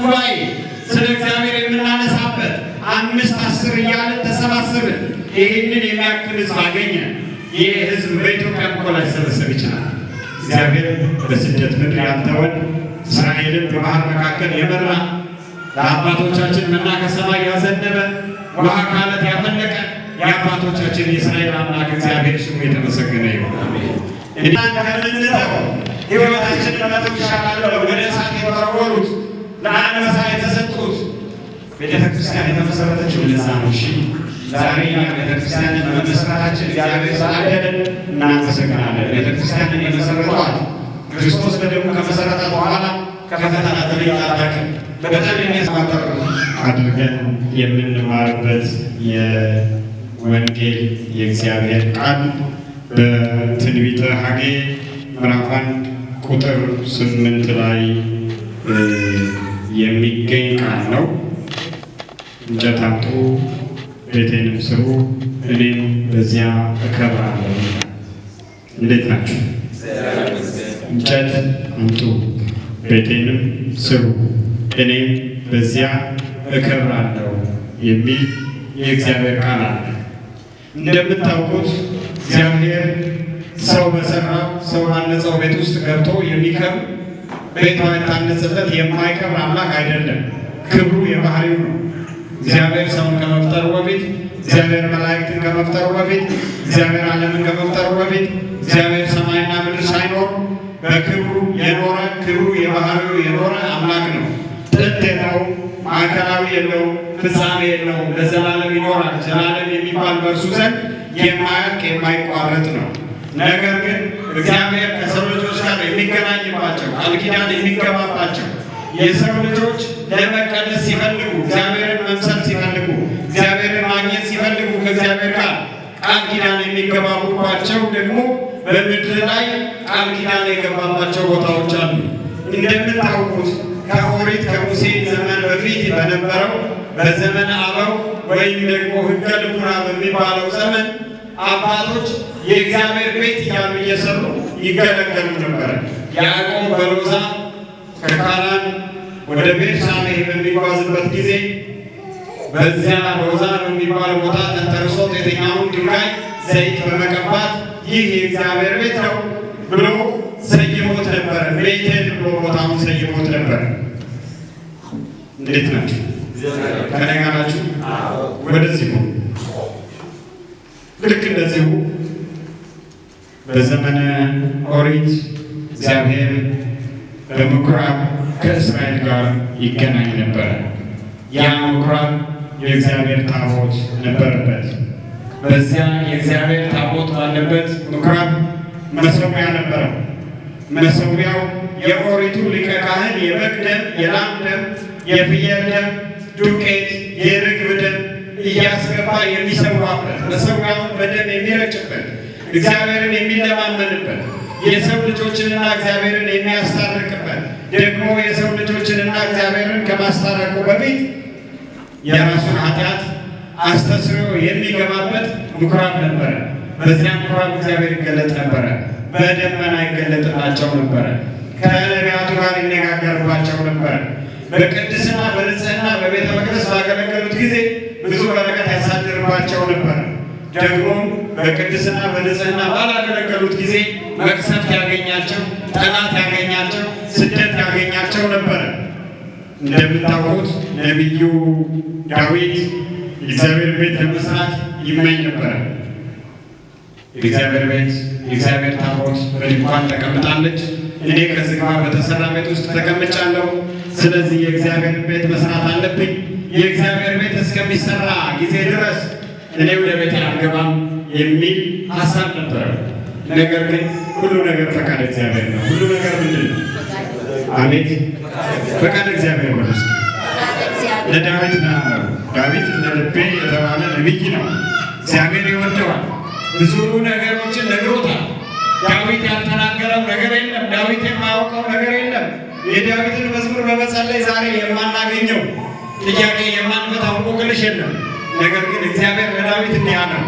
ጉባኤ ስለ እግዚአብሔር የምናነሳበት 5 10 እያልን ተሰባሰብን። ይህንን የሚያክል ሕዝብ አገኘ። ይህ ሕዝብ በኢትዮጵያ እኮ ላይሰበሰብ ይችላል። እግዚአብሔር በስደት ምድር ያልተወን እስራኤልን በባህር መካከል የመራ ለአባቶቻችን መና ከሰማይ ያዘነበ ውሃ ከዓለት ያፈለቀ የአባቶቻችን የእስራኤል አምላክ እግዚአብሔር ስሙ የተመሰገነ ይሁን። እናንተ ከምንተው ሕይወታችንን መተው ይሻላል ወደ እሳት የተወረወሩት ለአንበሳ የተሰጡት ቤተክርስቲያን የተመሰረተችው ለዛ ነው። እሺ ዛሬ ቤተክርስቲያንን በመመስረታችን እግዚአብሔር ስላደለን እናመሰግናለን። ቤተክርስቲያንን የመሰረተዋት ክርስቶስ በደሙ ከመሰረተ በኋላ ከፈተና ተለይታለች። በጣም የሚያስማጠር አድርገን የምንማርበት የወንጌል የእግዚአብሔር ቃል በትንቢተ ሐጌ ምዕራፍ 1 ቁጥር 8 ላይ የሚገኝ ቃል ነው። እንጨት አምጡ ቤቴንም ስሩ እኔም በዚያ እከብራለሁ። እንዴት ናችሁ? እንጨት አምጡ ቤቴንም ስሩ እኔም በዚያ እከብራለሁ የሚል የእግዚአብሔር ቃል አለ። እንደምታውቁት እግዚአብሔር ሰው በሰራው ሰው ባነጸው ቤት ውስጥ ገብቶ የሚከብር ቤቷ የታነጸለት የማይከብር አምላክ አይደለም። ክብሩ የባህሪው ነው። እግዚአብሔር ሰውን ከመፍጠሩ በፊት፣ እግዚአብሔር መላእክትን ከመፍጠሩ በፊት፣ እግዚአብሔር ዓለምን ከመፍጠሩ በፊት፣ እግዚአብሔር ሰማይና ምድር ሳይኖር በክብሩ የኖረ ክብሩ የባህሪው የኖረ አምላክ ነው። ጥንት የለውም፣ ማዕከላዊ የለውም፣ ፍጻሜ የለውም፣ ለዘላለም ይኖራል። ዘላለም የሚባል በእርሱ ዘንድ የማያልቅ የማይቋረጥ ነው። ነገር ግን እግዚአብሔር ከሰው ልጆች ጋር የሚገናኝባቸው ቃል ኪዳን የሚገባባቸው የሰው ልጆች ለመቀደስ ሲፈልጉ፣ እግዚአብሔርን መምሰል ሲፈልጉ፣ እግዚአብሔርን ማግኘት ሲፈልጉ ከእግዚአብሔር ጋር ቃል ኪዳን የሚገባቡባቸው ደግሞ በምድር ላይ ቃል ኪዳን የገባባቸው ቦታዎች አሉ። እንደምታውቁት ከኦሪት ከሙሴ ዘመን በፊት በነበረው በዘመነ አበው ወይም ደግሞ ሕገ ልቡና በሚባለው ዘመን አባቶች የእግዚአብሔር ቤት እያሉ እየሰሩ ይገለገሉ ነበር። ያዕቆብ በሎዛ ከካራን ወደ ቤርሳቤህ በሚጓዝበት ጊዜ በዚያ ሎዛ በሚባል ቦታ ተንተርሶ የተኛውን ድንጋይ ዘይት በመቀባት ይህ የእግዚአብሔር ቤት ነው ብሎ ሰይሞት ነበር። ቤቴል ብሎ ቦታውን ሰይሞት ነበር። እንዴት ናችሁ? ከእኔ ጋር ናችሁ? ወደዚህ ነው። ልክ እንደዚሁ በዘመነ ኦሪት እግዚአብሔር በምኩራብ ከእስራኤል ጋር ይገናኝ ነበር። ያ ምኩራብ የእግዚአብሔር ታቦት ነበረበት። በዚያ የእግዚአብሔር ታቦት ባለበት ምኩራብ መሠዊያ ነበረው። መሠዊያው የኦሪቱ ሊቀ ካህን የበግ ደም፣ የላም ደም፣ የፍየል ደም፣ ዱቄት፣ የርግብ ደም እያስገባ የሚሰዋበት፣ መሠዊያውን በደም የሚረጭበት፣ እግዚአብሔርን የሚለማመንበት፣ የሰው ልጆችንና እግዚአብሔርን የሚያስታርቅበት፣ ደግሞ የሰው ልጆችንና እግዚአብሔርን ከማስታረቁ በፊት የራሱን ኃጢአት አስተስርዮ የሚገባበት ምኩራብ ነበረ። በዚያ ምኩራብ እግዚአብሔር ይገለጥ ነበረ። በደመና ይገለጥላቸው ነበረ። ከነቢያቱ ጋር ይነጋገርባቸው ነበረ። በቅድስና በንጽህና በቤተ መቅደስ ባገለገሉት ጊዜ ብዙ በረከት ያሳድርባቸው ነበረ። ደግሞም በቅድስና በንጽህና ባላገለገሉት ጊዜ መቅሰፍት ያገኛቸው፣ ጠላት ያገኛቸው፣ ስደት ያገኛቸው ነበረ። እንደምታውቁት ነቢዩ ዳዊት የእግዚአብሔር ቤት ለመስራት ይመኝ ነበረ። የእግዚአብሔር ቤት የእግዚአብሔር ታቦት በድንኳን ተቀምጣለች። እኔ ከዝግባ በተሰራ ቤት ውስጥ ተቀምጫለሁ። ስለዚህ የእግዚአብሔር ቤት መስራት አለብኝ። የእግዚአብሔር ቤት እስከሚሰራ ጊዜ ድረስ እኔ ወደ ቤት አልገባም የሚል ሀሳብ ነበረ። ነገር ግን ሁሉ ነገር ፈቃድ እግዚአብሔር ነው። ሁሉ ነገር ምንድን ነው? አቤት ፈቃድ እግዚአብሔር ነው። ለዳዊት ነው። ዳዊት ለልቤ የተባለ ነቢይ ነው። እግዚአብሔር ይወደዋል። ብዙ ነገሮችን ነግሮታል። ዳዊት ያልተናገረው ነገር የለም። ዳዊት የማያውቀው ነገር የለም። የዳዊትን መዝሙር በመጸለይ ዛሬ የማናገኘው ጥያቄ የማንፈታው እንቆቅልሽ የለም። ነገር ግን እግዚአብሔር ለዳዊት እንዲህ አለው፣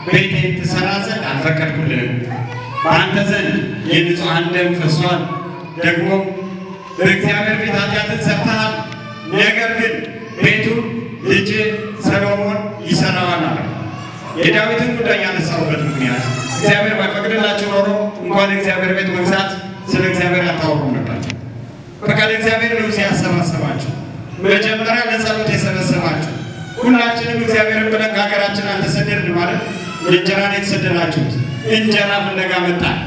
ቤቴን ትሰራ ዘንድ አልፈቀድኩልህም። በአንተ ዘንድ የንጹሐን ደም ፈሷል። ደግሞ በእግዚአብሔር ፊት ኃጢአትን ሰርተሃል። የዳዊትን ጉዳይ ያነሳሁበት ምክንያት እግዚአብሔር ባይፈቅድላችሁ ኖሮ እንኳን እግዚአብሔር ቤት መግዛት ስለ እግዚአብሔር አታወሩም ነበር። ፈቃድ እግዚአብሔር ነው ሲያሰባሰባችሁ፣ መጀመሪያ ለጸሎት የሰበሰባችሁ። ሁላችንም እግዚአብሔርን ብለን ከሀገራችን አልተሰደድን ማለት እንጀራ ነው የተሰደዳችሁት። እንጀራ ፍለጋ መጣን።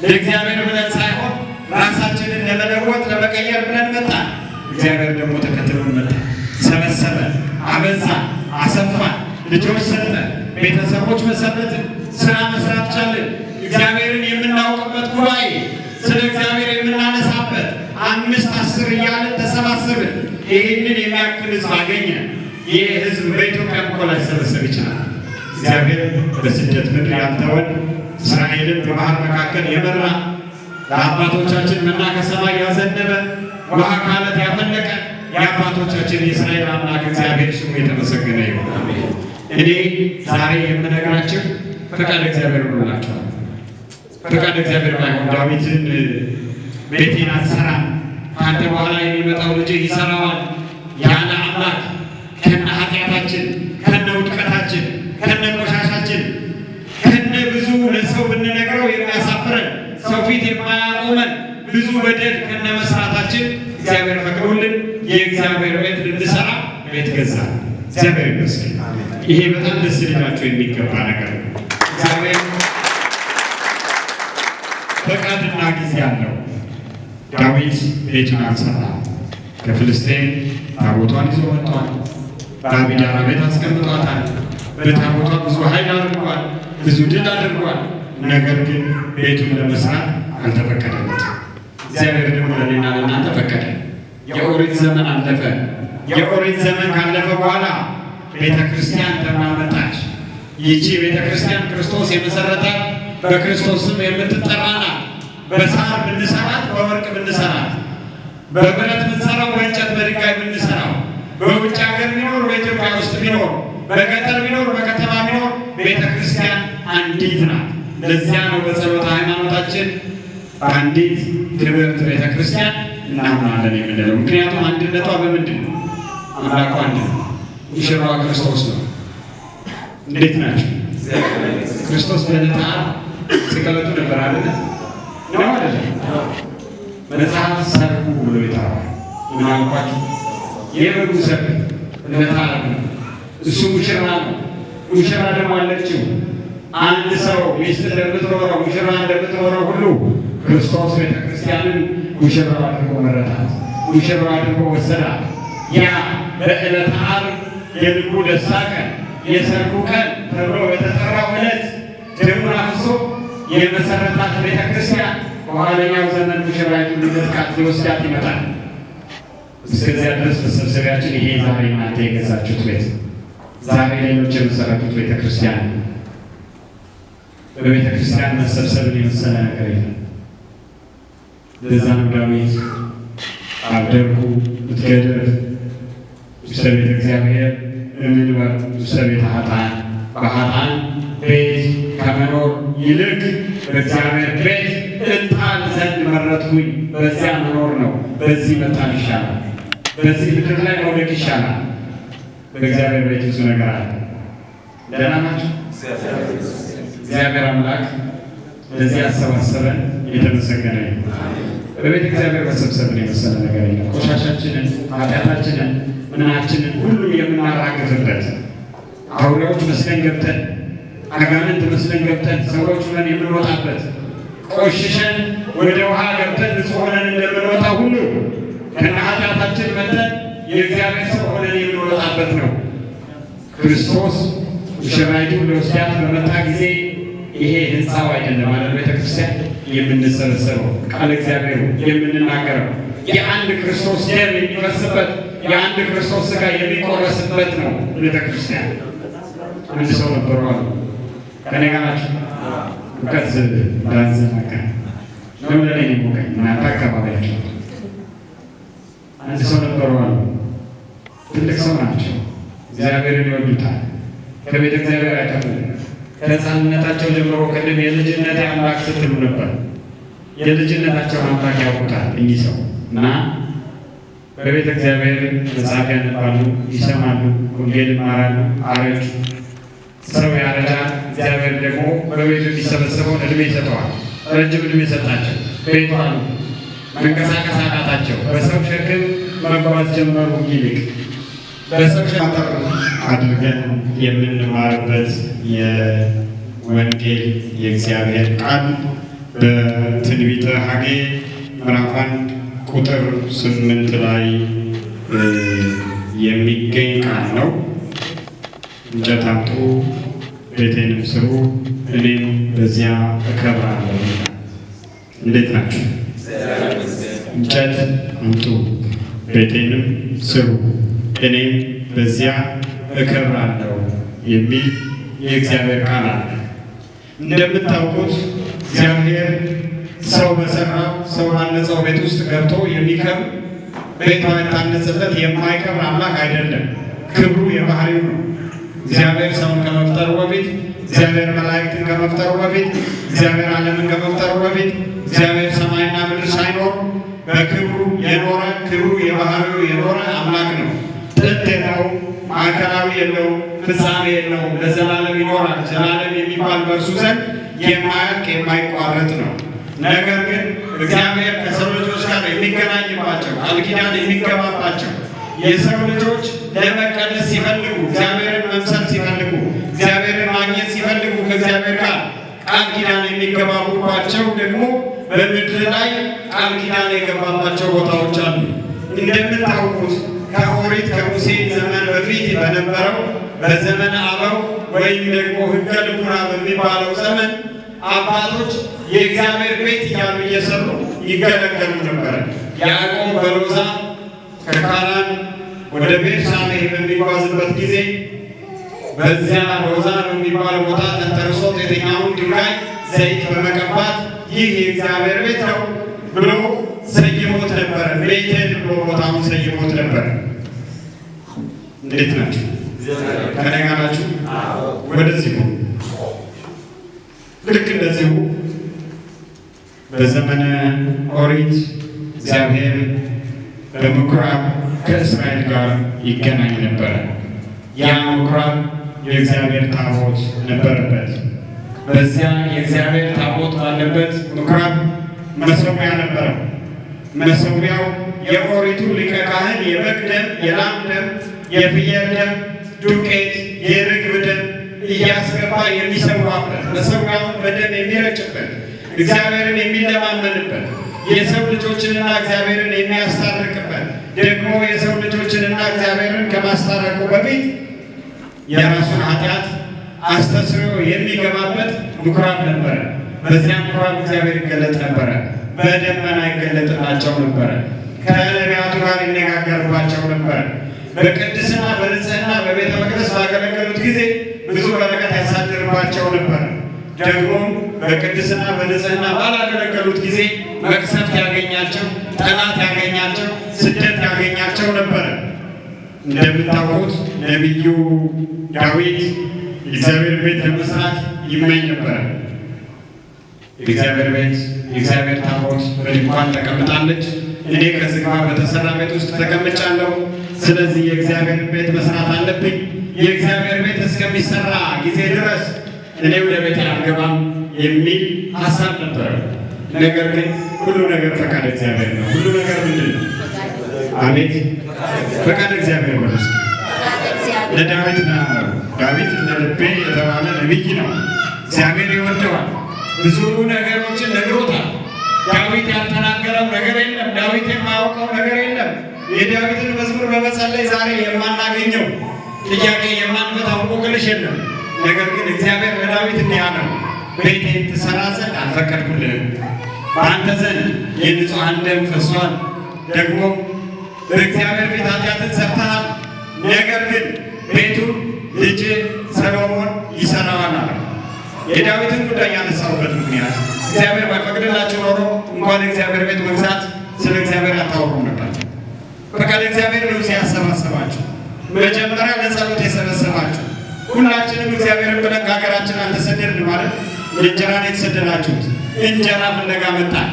ለእግዚአብሔር ብለን ሳይሆን ራሳችንን ለመለወጥ ለመቀየር ብለን መጣን። እግዚአብሔር ደግሞ ተከትሎን መጣ፣ ሰበሰበን፣ አበዛን፣ አሰፋን፣ ልጆች ሰጠን፣ ቤተሰቦች መሰረትን፣ ስራ መስራት ቻለን። እግዚአብሔርን የምናውቅበት ጉባኤ፣ ስለ እግዚአብሔር የምናነሳበት 5 10 እያለን ተሰባሰብን። ይህንን የሚያክል ህዝብ አገኘ። ይህ ህዝብ በኢትዮጵያ እኮ ላይሰበሰብ ይችላል። እግዚአብሔር በስደት ምድር ያልተወን፣ እስራኤልን በባህር መካከል የመራ፣ ለአባቶቻችን መና ከሰማይ ያዘነበ፣ ውሃ ከዓለት ያፈለቀ የአባቶቻችን የእስራኤል አምላክ እግዚአብሔር ስሙ የተመሰገነ ይሁን። እኔ ዛሬ የምነግራችሁ ፈቃድ እግዚአብሔር ብሎላችኋል። ፈቃድ እግዚአብሔር ባይሆን ዳዊትን ቤቴን አትሰራም፣ ከአንተ በኋላ የሚመጣው ልጅ ይሰራዋል ያለ አምላክ ከነ ኃጢአታችን፣ ከነ ውድቀታችን፣ ከነ ቆሻሻችን፣ ከነ ብዙ ለሰው ብንነግረው የሚያሳፍረን ሰው ፊት የማያቆመን ብዙ በደል ከነ መስራታችን እግዚአብሔር ፈቅዶልን የእግዚአብሔር ቤት ልንሰራ ቤት ገዛ። እግዚአብሔር ይመስገን። ይሄ በጣም ደስ ሊላችሁ የሚገባ ነገር ነው። እግዚአብሔር ፈቃድና ጊዜ አለው። ዳዊት ቤቱን አልሰራም። ከፍልስጤም ታቦቷን ይዞ መጥቷል። በአቢዳራ ቤት አስቀምጧታል። በታቦቷ ብዙ ኃይል አድርጓል፣ ብዙ ድል አድርጓል። ነገር ግን ቤቱን ለመስራት አልተፈቀደለትም። እግዚአብሔር ደግሞ ለእኔና ለእናንተ ፈቀደ። የኦሪት ዘመን አለፈ። የኦሪት ዘመን ካለፈ በኋላ ቤተ ክርስቲያን ተመጣች። ይህቺ ቤተ ክርስቲያን ክርስቶስ የመሰረታት በክርስቶስ ስም የምትጠራ ናት። በሳር ብንሰራት፣ በወርቅ ብንሰራት፣ በብረት ብንሰራው፣ በእንጨት በድንጋይ ብንሰራው፣ በውጭ ሀገር ቢኖር፣ በኢትዮጵያ ውስጥ ቢኖር፣ በገጠር ቢኖር፣ በከተማ ቢኖር ቤተ ክርስቲያን አንዲት ናት። ለዚያ ነው በጸሎተ ሃይማኖታችን አንዲት ክብርት ቤተ ክርስቲያን እናምናለን የምንለው። ምክንያቱም አንድነቷ በምንድን ነው? አምላኳ አንድ ነው። ሙሽራዋ ክርስቶስ ነው። እንዴት ናቸው? ክርስቶስ በዕለተ ዓርብ ስቅለቱ ነበር አይደለ? ነው አይደለ? መጽሐፍ ሰርጉ ብሎ ይጠራዋል። ምን አልኳችሁ? የበጉ ሰርግ ዕለተ ዓርብ ነው። እሱ ሙሽራ ነው። ሙሽራ ደግሞ አለችው። አንድ ሰው ሚስት እንደምትኖረው ሙሽራ እንደምትኖረው ሁሉ ክርስቶስ ቤተ ክርስቲያንን ሙሽራው አድርጎ መረጣት፣ ሙሽራው አድርጎ ወሰዳት። ያ በዕለተ ዓርብ የልቡ ደስታ ቀን፣ የሰርጉ ቀን ተብሎ በተጠራው ዕለት ደሙን አፍስሶ የመሰረታት ቤተ ክርስቲያን በኋለኛው ዘመን ሙሽራይቱን ሊነጥቃት ሊወስዳት ይመጣል። እስከዚያ ድረስ መሰብሰቢያችን ይሄ ዛሬ እናንተ የገዛችሁት ቤት፣ ዛሬ ሌሎች የመሰረቱት ቤተ ክርስቲያን። በቤተ ክርስቲያን መሰብሰብን የመሰለ ነገር የለም። ለዛ ነው ዳዊት አደርኩ እትገደፍ ውስተ ቤተ እግዚአብሔር እምንበር ውስተ ቤተ ኃጥአን፣ በኃጥአን ቤት ከመኖር ይልቅ በእግዚአብሔር ቤት እጣል ዘንድ መረጥኩኝ። በዚያ መኖር ነው። በዚህ መጣል ይሻላል። በዚህ ምድር ላይ መውደቅ ይሻላል። በእግዚአብሔር ቤት ብዙ ነገር አለ። ደህና ናቸው። እግዚአብሔር አምላክ ለዚህ ያሰባሰበን የተመሰገነ ይሁን። በቤተ እግዚአብሔር መሰብሰብን የመሰለ ነገር የለም። ቆሻሻችንን፣ ኃጢአታችንን፣ ምናችንን ሁሉ የምናራግፍበት አውሬዎች መስለን ገብተን፣ አጋንንት መስለን ገብተን ሰዎች ሆነን የምንወጣበት፣ ቆሽሸን ወደ ውሃ ገብተን ንጹሕ ሆነን እንደምንወጣ ሁሉ ከነ ኃጢአታችን መጠን የእግዚአብሔር ሰው ሆነን የምንወጣበት ነው። ክርስቶስ ሙሽራይቱን ሊወስዳት በመጣ ጊዜ ይሄ ህንፃው አይደለም ማለት ቤተክርስቲያን የምንሰበሰበው ቃል እግዚአብሔር የምንናገረው የአንድ ክርስቶስ ደም የሚፈስበት የአንድ ክርስቶስ ሥጋ የሚቆረስበት ነው ቤተክርስቲያን። አንድ ሰው ነበሩ አሉ ከኔ ጋር ናቸው። እውቀት ዳንዘናቀ ነው ለኔ ሞቀኝ እናንተ አካባቢያቸው አንድ ሰው ነበሩ አሉ። ትልቅ ሰው ናቸው። እግዚአብሔርን ይወዱታል። ከቤተ እግዚአብሔር አይከፍልም። ከሕፃንነታቸው ጀምሮ ቅድም የልጅነት አምላክ ስትሉ ነበር። የልጅነታቸውን አምላክ ያውቁታል እኚህ ሰው እና በቤተ እግዚአብሔር መጽሐፍ ያነባሉ፣ ይሰማሉ፣ ወንጌል ይማራሉ። አረጁ። ሰው ያረጃል፣ እግዚአብሔር ደግሞ በቤቱ የሚሰበሰበውን እድሜ ይሰጠዋል። ረጅም እድሜ ሰጣቸው። ቤቱ አሉ መንቀሳቀስ አቃታቸው። በሰው ሸክም መጓዝ ጀመሩ። ይልቅ በሰው ሸክም አድርገን የምንማርበት የወንጌል የእግዚአብሔር ቃል በትንቢተ ሐጌ ምዕራፍ 1 ቁጥር 8 ላይ የሚገኝ ቃል ነው። እንጨት አምጡ፣ ቤቴንም ስሩ፣ እኔም በዚያ እከብራለሁ። እንዴት ናችሁ? እንጨት አምጡ፣ ቤቴንም ስሩ፣ እኔም በዚያ እከብራለሁ የሚል የእግዚአብሔር ቃል አለ። እንደምታውቁት እግዚአብሔር ሰው በሰራው ሰው ባነጸው ቤት ውስጥ ገብቶ የሚከብር ቤቷ የታነጸለት የማይከብር አምላክ አይደለም። ክብሩ የባህሪው ነው። እግዚአብሔር ሰውን ከመፍጠሩ በፊት፣ እግዚአብሔር መላእክትን ከመፍጠሩ በፊት፣ እግዚአብሔር ዓለምን ከመፍጠሩ በፊት፣ እግዚአብሔር ሰማይና ምድር ሳይኖር በክብሩ የኖረ ክብሩ የባህሪው የኖረ አምላክ ነው። ጥንት የለውም፣ ማዕከላዊ የለውም፣ ፍጻሜ የለውም፣ ለዘላለም ይኖራል። ዘላለም የሚባል በእርሱ ዘንድ የማያልቅ የማይቋረጥ ነው። ነገር ግን እግዚአብሔር ከሰው ልጆች ጋር የሚገናኝባቸው ቃል ኪዳን የሚገባባቸው የሰው ልጆች ለመቀደስ ሲፈልጉ፣ እግዚአብሔርን መምሰል ሲፈልጉ፣ እግዚአብሔርን ማግኘት ሲፈልጉ ከእግዚአብሔር ጋር ቃል ኪዳን የሚገባቡባቸው ደግሞ በምድር ላይ ቃል ኪዳን የገባባቸው ቦታዎች አሉ። እንደምታውቁት ከኦሪት ከሙሴ ዘመን በፊት በነበረው በዘመነ አበው ወይም ደግሞ ሕገ ልቡና በሚባለው ዘመን አባቶች የእግዚአብሔር ቤት እያሉ እየሰሩ ይገለገሉ ነበረ። ያዕቆብ በሎዛ ከካራን ወደ ቤርሳቤህ በሚጓዝበት ጊዜ በዚያ ሎዛ በሚባል ቦታ ተንተርሶት የተኛውን ድንጋይ ዘይት በመቀባት ይህ የእግዚአብሔር ቤት ነው ብሎ ሰይሞት ነበረ። ቤቴል ብሎ ቦታውን ሰይሞት ነበረ። እንዴት ናችሁ? ከእኔ ጋር ናችሁ? ወደዚሁ ልክ እንደዚሁ በዘመነ ኦሪት እግዚአብሔር በምኩራብ ከእስራኤል ጋር ይገናኝ ነበረ። ያ ምኩራብ የእግዚአብሔር ታቦት ነበረበት። በዚያ የእግዚአብሔር ታቦት ባለበት ምኩራብ መሠዊያ ነበረ። መሠዊያው የኦሪቱ ሊቀ ካህን የበግ ደም፣ የላም ደም፣ የፍየል ደም፣ ዱቄት፣ የርግብ ደም እያስገባ የሚሰዋበት፣ መሠዊያውን በደም የሚረጭበት፣ እግዚአብሔርን የሚለማመንበት፣ የሰው ልጆችንና እግዚአብሔርን የሚያስታርቅበት፣ ደግሞ የሰው ልጆችንና እግዚአብሔርን ከማስታረቁ በፊት የራሱን ኃጢአት አስተስርዮ የሚገባበት ምኩራብ ነበረ። በዚያ ምኩራብ እግዚአብሔር ይገለጥ ነበረ። በደመና ይገለጥላቸው ነበረ። ከነቢያቱ ጋር ይነጋገርባቸው ነበረ። በቅድስና በንጽህና በቤተ መቅደስ ባገለገሉት ጊዜ ብዙ በረከት ያሳድርባቸው ነበር። ደግሞ በቅድስና በንጽህና ባላገለገሉት ጊዜ መቅሰፍት ያገኛቸው፣ ጠላት ያገኛቸው፣ ስደት ያገኛቸው ነበረ። እንደምታውቁት ነቢዩ ዳዊት የእግዚአብሔር ቤት ለመስራት ይመኝ ነበረ። የእግዚአብሔር ቤት የእግዚአብሔር ታቦት በድንኳን ተቀምጣለች። እኔ ከዝግባ በተሰራ ቤት ውስጥ ተቀምጫለሁ። ስለዚህ የእግዚአብሔር ቤት መስራት አለብኝ። የእግዚአብሔር ቤት እስከሚሰራ ጊዜ ድረስ እኔ ወደ ቤት አልገባም የሚል ሀሳብ ነበረ። ነገር ግን ሁሉ ነገር ፈቃድ እግዚአብሔር ነው። ሁሉ ነገር ምንድን ነው? አቤት ፈቃድ እግዚአብሔር ነው። ለዳዊት ነው። ዳዊት እንደ ልቤ የተባለ ነቢይ ነው። እግዚአብሔር ይወደዋል። ብዙ ነገሮችን ነግሮታል። ዳዊት ያልተናገረው ነገር የለም። ዳዊት የማያውቀው ነገር የለም። የዳዊትን መዝሙር በመጸለይ ዛሬ የማናገኘው ጥያቄ የማንፈታው እንቆቅልሽ የለም። ነገር ግን እግዚአብሔር ለዳዊት እንዲህ አለው፣ ቤቴን ትሰራ ዘንድ አልፈቀድኩልህም። በአንተ ዘንድ የንጹሐን ደም ፈሷል። ደግሞ በእግዚአብሔር ፊት ኃጢአትን ሰርተሃል። ነገር ግን ቤቱን ልጅ ሰሎሞን ይሰራዋል አለ። የዳዊትን ጉዳይ ያነሳሁበት ምክንያት እግዚአብሔር ባይፈቅድላችሁ ኖሮ እንኳን እግዚአብሔር ቤት መግዛት ስለ እግዚአብሔር አታወቁም ነበር። ፈቃድ እግዚአብሔር ነው ሲያሰባሰባችሁ፣ መጀመሪያ ለጸሎት የሰበሰባችሁ። ሁላችንም እግዚአብሔርን ብለን ከሀገራችን አልተሰደድን ማለት እንጀራ ነው የተሰደዳችሁት። እንጀራ ፍለጋ መጣን።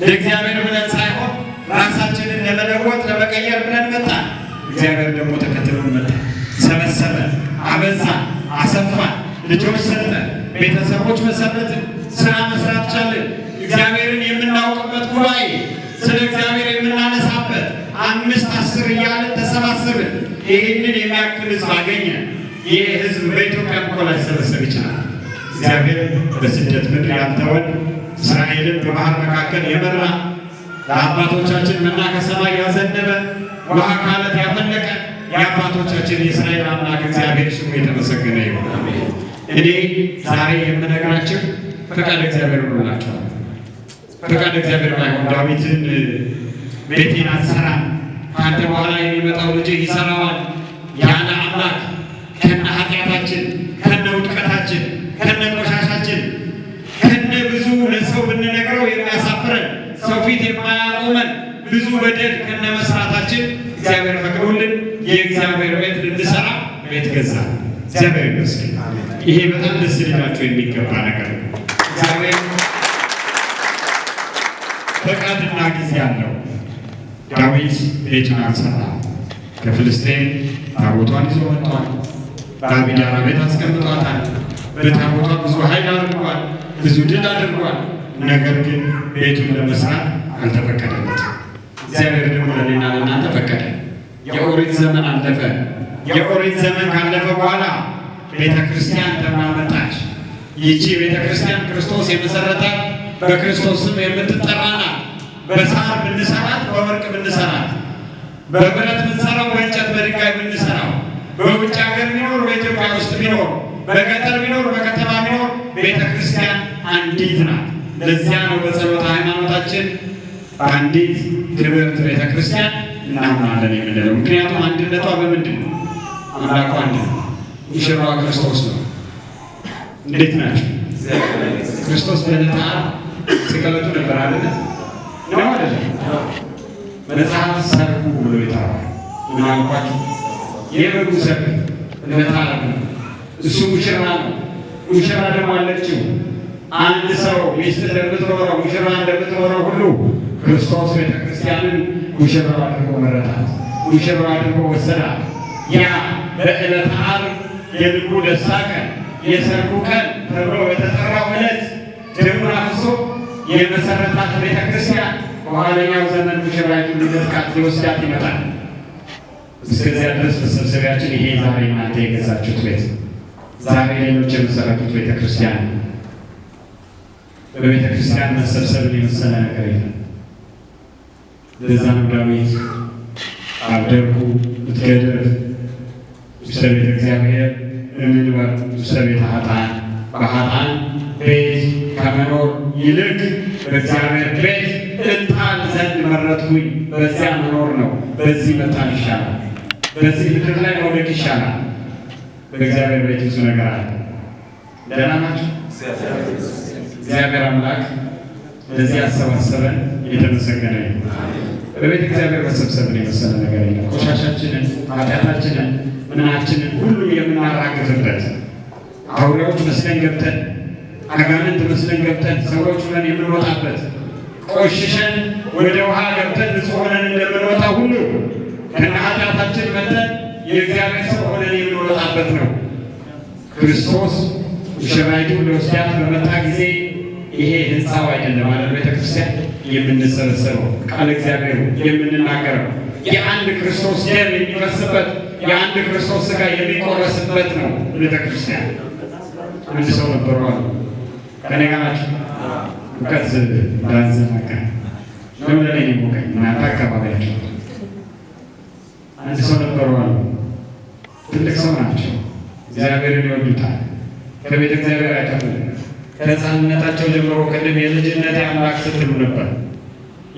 ለእግዚአብሔር ብለን ሳይሆን ራሳችንን ለመለወጥ ለመቀየር ብለን መጣን። እግዚአብሔር ደግሞ ተከትሎን መጣ፣ ሰበሰበ፣ አበዛ፣ አሰፋን፣ ልጆች ሰጠን፣ ቤተሰቦች መሰረትን፣ ስራ መስራት ቻለን። እግዚአብሔርን የምናውቅበት ጉባኤ፣ ስለ እግዚአብሔር የምናነሳበት 5 10 እያለን ተሰባሰብን። ይህንን የሚያክል ህዝብ አገኘ። ይህ ህዝብ በኢትዮጵያ እኮ ላይሰበሰብ ይችላል። እግዚአብሔር በስደት ምድር ያልተወን፣ እስራኤልን በባህር መካከል የመራ፣ ለአባቶቻችን መና ከሰማይ ያዘነበ፣ ውሃ ከዓለት ያፈለቀ የአባቶቻችን የእስራኤል አምላክ እግዚአብሔር ስሙ የተመሰገነ ይሁን። እኔ ዛሬ የምነግራችሁ ፈቃድ እግዚአብሔር ሆኖላችኋል። ፈቃድ እግዚአብሔር ባይሆን ዳዊትን ቤቴን አትሰራም፣ ከአንተ በኋላ የሚመጣው ልጅ ይሰራዋል ያለ አምላክ ከነ ኃጢአታችን፣ ከነ ውድቀታችን፣ ከነ ቆሻሻችን፣ ከነ ብዙ ለሰው ብንነግረው የሚያሳፍረን ሰው ፊት የማያቆመን ብዙ በደል ከነ መስራታችን እግዚአብሔር ፈቅዶልን የእግዚአብሔር ቤት ልንሰራ ቤት ገዛ። እግዚአብሔር ይመስገን። ይሄ በጣም ደስ ሊላቸው የሚገባ ነገር ነው። እግዚአብሔር ፈቃድና ጊዜ አለው። ዳዊት ቤቱን አልሰራም። ከፍልስጤም ታቦቷን ይዞ መጥቷል። በአቢዳራ ቤት አስቀምጧታል። በታቦቷ ብዙ ኃይል አድርጓል፣ ብዙ ድል አድርጓል። ነገር ግን ቤቱን ለመስራት አልተፈቀደለትም። እግዚአብሔር ደግሞ ለእኔና ለእናንተ ፈቀደ። የኦሪት ዘመን አለፈ። የኦሪት ዘመን ካለፈ በኋላ ቤተ ክርስቲያን ተብላ መጣች። ይቺ ቤተ ክርስቲያን ክርስቶስ የመሰረታት በክርስቶስ ስም የምትጠራ ናት። በሳር ብንሰራት፣ በወርቅ ብንሰራት፣ በብረት ብንሰራው፣ በእንጨት በድንጋይ ብንሰራው፣ በውጭ ሀገር ቢኖር፣ በኢትዮጵያ ውስጥ ቢኖር፣ በገጠር ቢኖር፣ በከተማ ቢኖር ቤተ ክርስቲያን አንዲት ናት። ለዚያ ነው በጸሎተ ሃይማኖታችን በአንዲት ክብርት ቤተ ክርስቲያን እናምናለን የምንለው። ምክንያቱም አንድነቷ በምንድን ነው? አምላኳ አንድ ነው። ሙሽራዋ ክርስቶስ ነው። እንዴት ናቸው? ክርስቶስ በዕለተ ዓርብ ስቅለቱ ነበር አይደለ? ነው አይደለም? መጽሐፍ ሰርጉ ብሎ ይጠራል። ምን አልኳችሁ? የበጉ ሰርግ ዕለተ ዓርብ ነው። እሱ ሙሽራ ነው። ሙሽራ ደግሞ አለችው። አንድ ሰው ሚስት እንደምትኖረው ሙሽራ እንደምትኖረው ሁሉ ክርስቶስ ቤተ ክርስቲያንን ሙሽራው አድርጎ መረጣት፣ ሙሽራው አድርጎ ወሰዳት። ያ በዕለተ ዓርብ የልቡ ደስታ ቀን፣ የሰርጉ ቀን ተብሎ በተጠራው ዕለት ደሙን አፍስሶ የመሰረታት ቤተ ክርስቲያን በኋለኛው ዘመን ሙሽራይቱን ሊነጥቃት ሊወስዳት ይመጣል። እስከዚያ ድረስ መሰብሰቢያችን ይሄ ዛሬ እናንተ የገዛችሁት ቤት፣ ዛሬ ሌሎች የመሰረቱት ቤተ ክርስቲያን። በቤተ ክርስቲያን መሰብሰብን የመሰለ ነገር የለም። ለዛ ነው ዳዊት አብደርኩ እትገደፍ ውስተ ቤተ እግዚአብሔር እምንበር ውስተ ቤተ ኃጥአን፣ በኃጥአን ቤት ከመኖር ይልቅ በእግዚአብሔር ቤት እጣል ዘንድ መረጥኩኝ። በዚያ መኖር ነው። በዚህ መጣል ይሻላል። በዚህ ምድር ላይ መውደቅ ይሻላል። በእግዚአብሔር ቤት ብዙ ነገር አለ። ደህና ናቸው። እግዚአብሔር አምላክ ለዚህ ያሰባሰበን የተመሰገነ ነው። በቤተ እግዚአብሔር መሰብሰብን የመሰለ ነገር የለም። ቆሻሻችንን፣ ኃጢአታችንን፣ ምናችንን ሁሉ የምናራግፍበት አውሬዎች መስለን ገብተን፣ አጋንንት መስለን ገብተን ሰዎች ሆነን የምንወጣበት፣ ቆሽሸን ወደ ውሃ ገብተን ንጹሕ ሆነን እንደምንወጣ ሁሉ ከነ ኃጢአታችን መጠን የእግዚአብሔር ሰው ሆነን የምንወጣበት ነው። ክርስቶስ ሙሽራይቱን ሊወስዳት በመጣ ጊዜ ይሄ ህንፃው አይደለም ማለት ቤተክርስቲያን የምንሰበሰበው ቃል እግዚአብሔር የምንናገረው የአንድ ክርስቶስ ደም የሚፈስበት የአንድ ክርስቶስ ሥጋ የሚቆረስበት ነው ቤተክርስቲያን። አንድ ሰው ነበሩ አሉ ከኔ ጋር ናቸው። ሙቀት ዳንዘናካ ነው ለኔ ሙቀት እናንተ አካባቢያቸው አንድ ሰው ነበሩ አሉ። ትልቅ ሰው ናቸው። እግዚአብሔርን ይወዱታል። ከቤተ እግዚአብሔር አይጠፉም። ከሕፃንነታቸው ጀምሮ ቅድም የልጅነት አምላክ ስትሉ ነበር።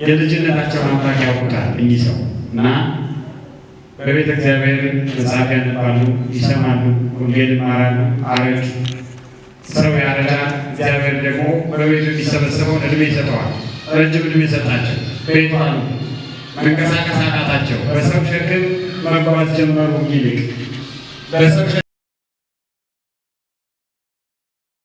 የልጅነታቸውን አምላክ ያውቁታል እኚህ ሰው እና በቤተ እግዚአብሔር መጽሐፍ ያነባሉ፣ ይሰማሉ፣ ወንጌል ይማራሉ፣ አረጁ። ሰው ያረጃል። እግዚአብሔር ደግሞ በቤቱ የሚሰበሰበውን እድሜ ይሰጠዋል። ረጅም እድሜ ሰጣቸው። ቤቱ አሉ። መንቀሳቀስ አቃታቸው። በሰው ሸክም መጓዝ ጀመሩ። ይልቅ በሰው